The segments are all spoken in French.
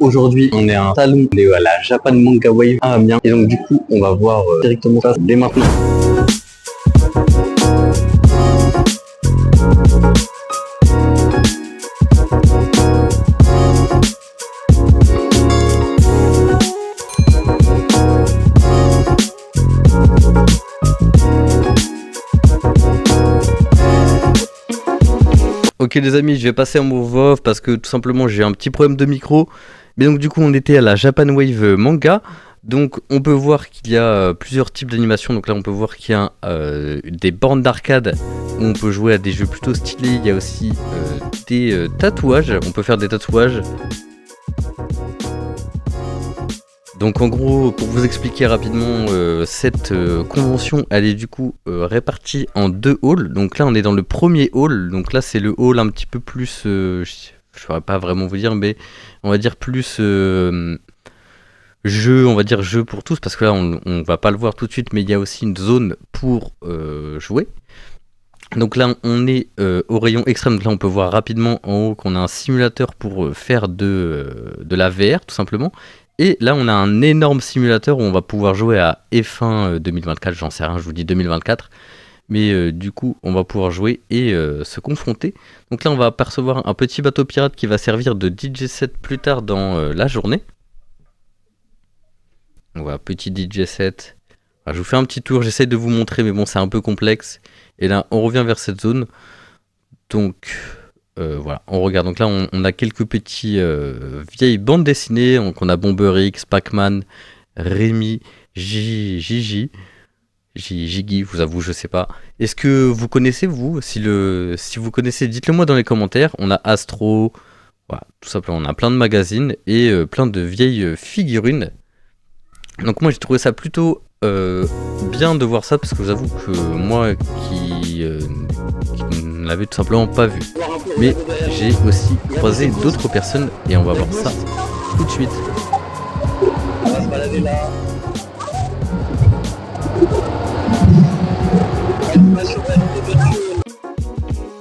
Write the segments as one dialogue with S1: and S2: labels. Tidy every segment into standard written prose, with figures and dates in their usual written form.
S1: Aujourd'hui, on est à un salon, on est à la Japan Manga Wave à Amiens. Et donc du coup, on va voir directement ça dès maintenant. Ok les amis, je vais passer en move off parce que tout simplement j'ai un petit problème de micro. Mais donc du coup on était à la Japan Wave Manga. Donc on peut voir qu'il y a plusieurs types d'animations. Donc là on peut voir qu'il y a des bornes d'arcade où on peut jouer à des jeux plutôt stylés. Il y a aussi des tatouages, on peut faire des tatouages. Donc en gros, pour vous expliquer rapidement, cette convention, elle est du coup répartie en deux halls. Donc là, on est dans le premier hall. Donc là, c'est le hall un petit peu plus, je ne saurais pas vraiment vous dire, mais on va dire plus jeu, on va dire jeu pour tous, parce que là, on va pas le voir tout de suite, mais il y a aussi une zone pour jouer. Donc là, on est au rayon extrême. Donc là, on peut voir rapidement en haut qu'on a un simulateur pour faire de la VR, tout simplement. Et là, on a un énorme simulateur où on va pouvoir jouer à F1 2024, j'en sais rien, je vous dis 2024. Mais du coup, on va pouvoir jouer et se confronter. Donc là, on va apercevoir un petit bateau pirate qui va servir de DJ set plus tard dans la journée. On voit un petit DJ set. Alors, je vous fais un petit tour, j'essaie de vous montrer, mais bon, c'est un peu complexe. Et là, on revient vers cette zone. Donc... voilà, on regarde. Donc là, on a quelques petits vieilles bandes dessinées. Donc on a Bomber X, Pac-Man, Rémi, Gigi, je vous avoue, je sais pas. Est-ce que vous connaissez, vous? Si vous connaissez, dites-le moi dans les commentaires. On a Astro, voilà, tout simplement. On a plein de magazines et plein de vieilles figurines. Donc moi, j'ai trouvé ça plutôt bien de voir ça parce que je vous avoue que moi qui ne l'avais tout simplement pas vu. Mais j'ai aussi croisé d'autres personnes et on va voir ça tout de suite. On va se balader là.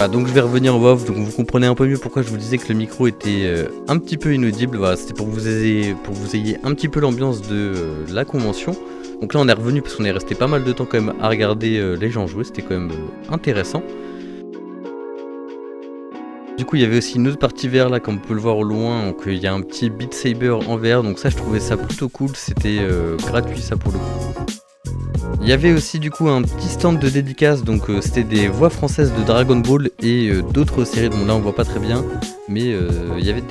S1: Ah, donc je vais revenir en off, donc vous comprenez un peu mieux pourquoi je vous disais que le micro était un petit peu inaudible. Voilà, c'était pour que vous ayez un petit peu l'ambiance de la convention. Donc là on est revenu parce qu'on est resté pas mal de temps quand même à regarder les gens jouer, c'était quand même intéressant. Du coup il y avait aussi une autre partie VR là, comme on peut le voir au loin, donc il y a un petit Beat Saber en VR, donc ça je trouvais ça plutôt cool, c'était gratuit ça pour le coup. Il y avait aussi du coup un petit stand de dédicaces, donc c'était des voix françaises de Dragon Ball et d'autres séries, dont là on voit pas très bien, mais il y avait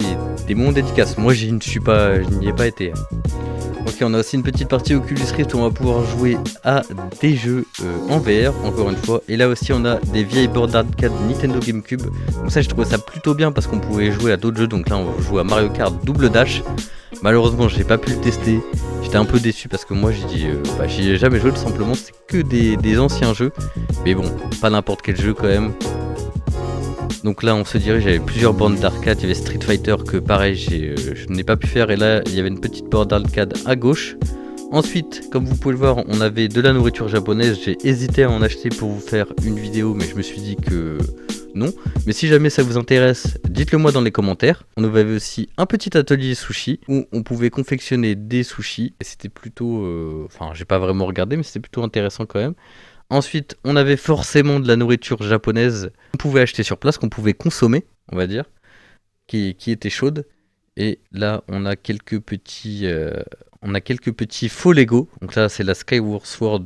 S1: des moments de dédicaces. Moi je n'y ai pas été. Ok, on a aussi une petite partie Oculus Rift où on va pouvoir jouer à des jeux en VR, encore une fois. Et là aussi on a des vieilles boards d'arcade Nintendo GameCube. Donc ça je trouvais ça plutôt bien parce qu'on pouvait jouer à d'autres jeux. Donc là on va jouer à Mario Kart Double Dash. Malheureusement j'ai pas pu le tester. J'étais un peu déçu parce que moi j'y ai jamais joué tout simplement. C'est que des anciens jeux. Mais bon, pas n'importe quel jeu quand même. Donc là on se dirige, il y avait plusieurs bornes d'arcade, il y avait Street Fighter que pareil je n'ai pas pu faire, et là il y avait une petite borne d'arcade à gauche. Ensuite, comme vous pouvez le voir, on avait de la nourriture japonaise. J'ai hésité à en acheter pour vous faire une vidéo, mais je me suis dit que non. Mais si jamais ça vous intéresse, dites-le moi dans les commentaires. On avait aussi un petit atelier sushi où on pouvait confectionner des sushis, et c'était plutôt... Enfin j'ai pas vraiment regardé, mais c'était plutôt intéressant quand même. Ensuite, on avait forcément de la nourriture japonaise qu'on pouvait acheter sur place, qu'on pouvait consommer, on va dire, qui était chaude. Et là, on a quelques petits faux Lego. Donc là, c'est la Skyward Sword,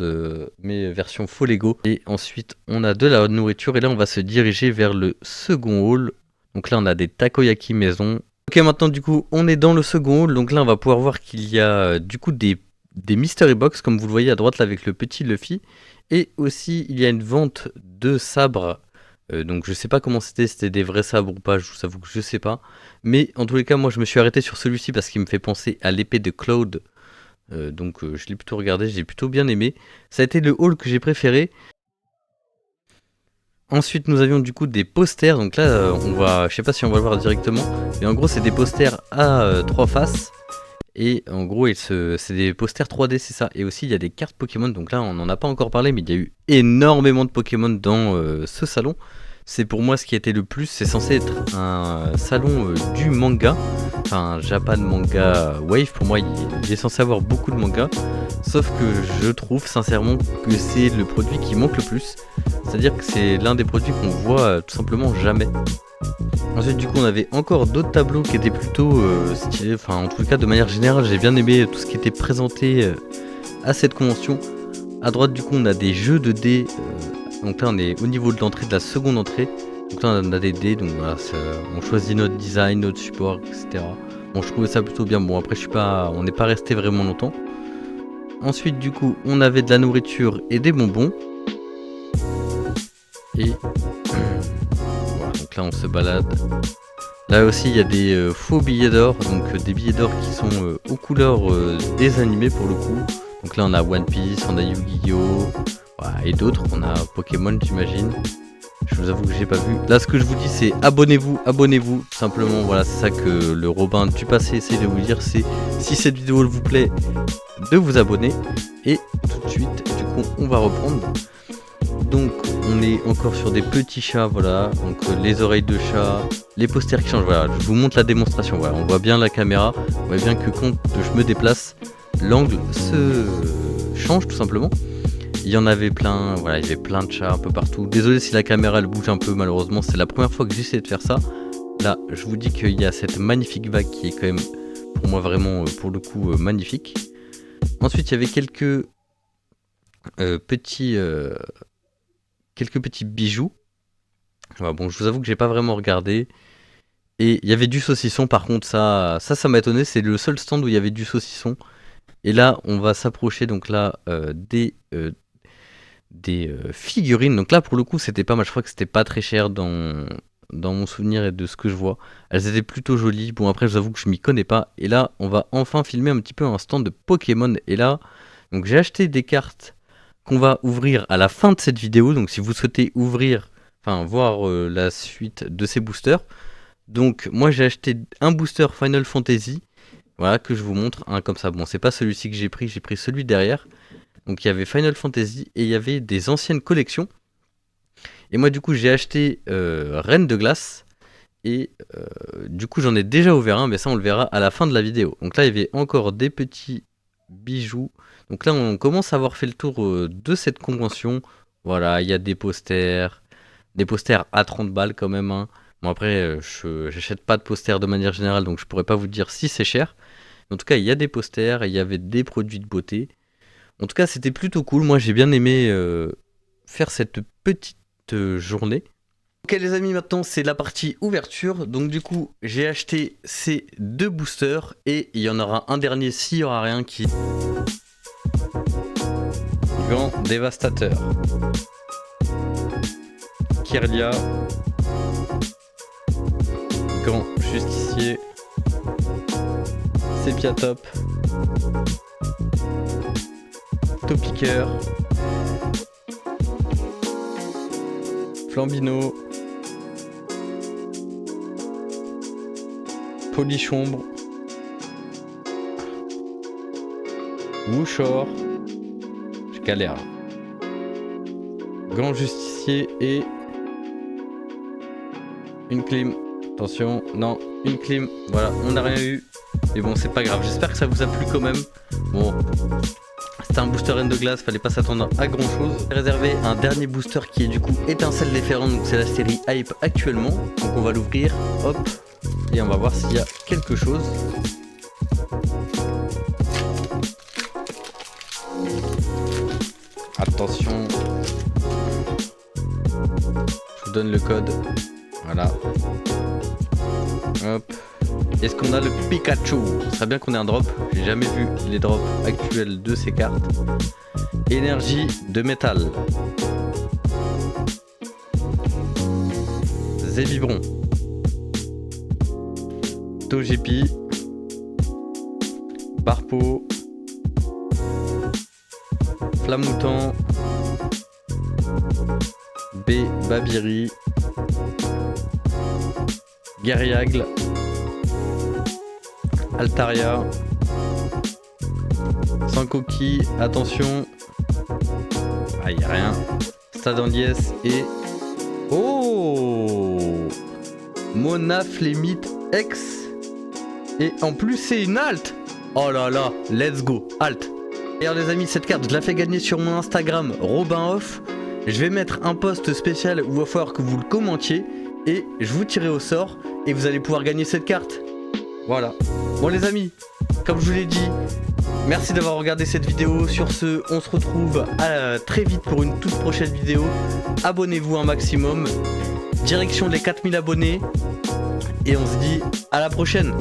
S1: mais version faux Lego. Et ensuite, on a de la nourriture. Et là, on va se diriger vers le second hall. Donc là, on a des takoyaki maison. Ok, maintenant, du coup, on est dans le second hall. Donc là, on va pouvoir voir qu'il y a du coup des mystery box, comme vous le voyez à droite là, avec le petit Luffy. Et aussi, il y a une vente de sabres. Donc je sais pas comment c'était des vrais sabres ou pas, je vous avoue que je sais pas. Mais en tous les cas, moi je me suis arrêté sur celui-ci parce qu'il me fait penser à l'épée de Cloud. Donc je l'ai plutôt regardé, j'ai plutôt bien aimé. Ça a été le haul que j'ai préféré. Ensuite, nous avions du coup des posters. Donc là, je sais pas si on va le voir directement. Mais en gros, c'est des posters à 3 faces. Et en gros, c'est des posters 3D, c'est ça. Et aussi, il y a des cartes Pokémon. Donc là, on n'en a pas encore parlé, mais il y a eu énormément de Pokémon dans ce salon. c'est pour moi ce qui a été le plus. C'est censé être un salon du manga, enfin Japan Manga Wave. Pour moi, il est censé avoir beaucoup de mangas, sauf que je trouve sincèrement que c'est le produit qui manque le plus. C'est-à-dire que c'est l'un des produits qu'on voit tout simplement jamais. Ensuite, du coup, on avait encore d'autres tableaux qui étaient plutôt stylés. Enfin, en tout cas, de manière générale, j'ai bien aimé tout ce qui était présenté à cette convention. À droite, du coup, on a des jeux de dés. Donc là, on est au niveau de l'entrée, de la seconde entrée. Donc là, on a des dés. Donc voilà, on choisit notre design, notre support, etc. Bon, je trouvais ça plutôt bien. Bon, après, on n'est pas resté vraiment longtemps. Ensuite, du coup, on avait de la nourriture et des bonbons. Et voilà, donc là, on se balade. Là aussi, il y a des faux billets d'or. Donc des billets d'or qui sont aux couleurs des animés pour le coup. Donc là, on a One Piece, on a Yu-Gi-Oh! Voilà, et d'autres. On a Pokémon, j'imagine. Je vous avoue que j'ai pas vu. Là, ce que je vous dis, c'est abonnez-vous, abonnez-vous. Tout simplement, voilà, c'est ça que le Robin du passé essaie de vous dire. C'est si cette vidéo vous plaît, de vous abonner. Et tout de suite, du coup, on va reprendre. Donc, on est encore sur des petits chats, voilà. Donc, les oreilles de chat, les posters qui changent. Voilà, je vous montre la démonstration. Voilà, on voit bien la caméra. On voit bien que quand je me déplace, l'angle se change tout simplement. Il y en avait plein, voilà, il y avait plein de chats un peu partout. Désolé si la caméra elle bouge un peu, malheureusement, c'est la première fois que j'essaie de faire ça. Là, je vous dis qu'il y a cette magnifique vague qui est quand même, pour moi, vraiment, pour le coup, magnifique. Ensuite, il y avait quelques petits bijoux. Voilà, bon, je vous avoue que j'ai pas vraiment regardé. Et il y avait du saucisson, par contre, ça m'a étonné. C'est le seul stand où il y avait du saucisson. Et là, on va s'approcher donc là des figurines. Donc là, pour le coup, c'était pas mal. Je crois que c'était pas très cher dans mon souvenir et de ce que je vois. Elles étaient plutôt jolies. Bon, après, je vous avoue que je m'y connais pas. Et là, on va enfin filmer un petit peu un stand de Pokémon. Et là, donc j'ai acheté des cartes qu'on va ouvrir à la fin de cette vidéo. Donc si vous souhaitez voir la suite de ces boosters. Donc moi, j'ai acheté un booster Final Fantasy. Voilà, que je vous montre, comme ça. Bon, c'est pas celui-ci que j'ai pris celui derrière. Donc il y avait Final Fantasy et il y avait des anciennes collections. Et moi du coup j'ai acheté Reine de Glace. Et du coup j'en ai déjà ouvert un, mais ça on le verra à la fin de la vidéo. Donc là il y avait encore des petits bijoux. Donc là on commence à avoir fait le tour de cette convention. Voilà, il y a des posters à 30 balles quand même. Hein. Bon après j'achète pas de posters de manière générale, donc je pourrais pas vous dire si c'est cher. En tout cas il y a des posters, il y avait des produits de beauté. En tout cas, c'était plutôt cool. Moi, j'ai bien aimé faire cette petite journée. Ok les amis, maintenant c'est la partie ouverture. Donc du coup, j'ai acheté ces deux boosters et il y en aura un dernier s'il n'y aura rien qui... Gant dévastateur. Kirlia. Gant justicier. Sépia top. Topiqueur, Flambino, Polichombre, Wouchor, je galère, Grand Justicier et une clim. Attention, non, une clim. Voilà, on n'a rien eu. Mais bon, c'est pas grave. J'espère que ça vous a plu quand même. Bon. C'était un booster Reine de Glace, fallait pas s'attendre à grand chose. J'ai réservé un dernier booster qui est du coup Étincelle déferlante, donc c'est la série Hype actuellement. Donc on va l'ouvrir, hop, et on va voir s'il y a quelque chose. Attention. Je vous donne le code. Voilà. Hop. Est-ce qu'on a le Pikachu? Ce serait bien qu'on ait un drop. J'ai jamais vu les drops actuels de ces cartes. Énergie de métal. Zébibron. Togepi. Barpo. Flamoutant. B. Babiri. Guerriagle. Altaria. Sans coquille, attention. Ah, il n'y a rien. Stade en liesse et Oh, Mona Flemit X. Et en plus c'est une alt. Oh là là, let's go, alt. D'ailleurs les amis, cette carte je la fais gagner sur mon Instagram RobinOff. Je vais mettre un post spécial où il va falloir que vous le commentiez. Et je vous tirerai au sort et vous allez pouvoir gagner cette carte. Voilà. Bon les amis, comme je vous l'ai dit, merci d'avoir regardé cette vidéo. Sur ce, on se retrouve très vite pour une toute prochaine vidéo. Abonnez-vous un maximum. Direction les 4000 abonnés. Et on se dit à la prochaine.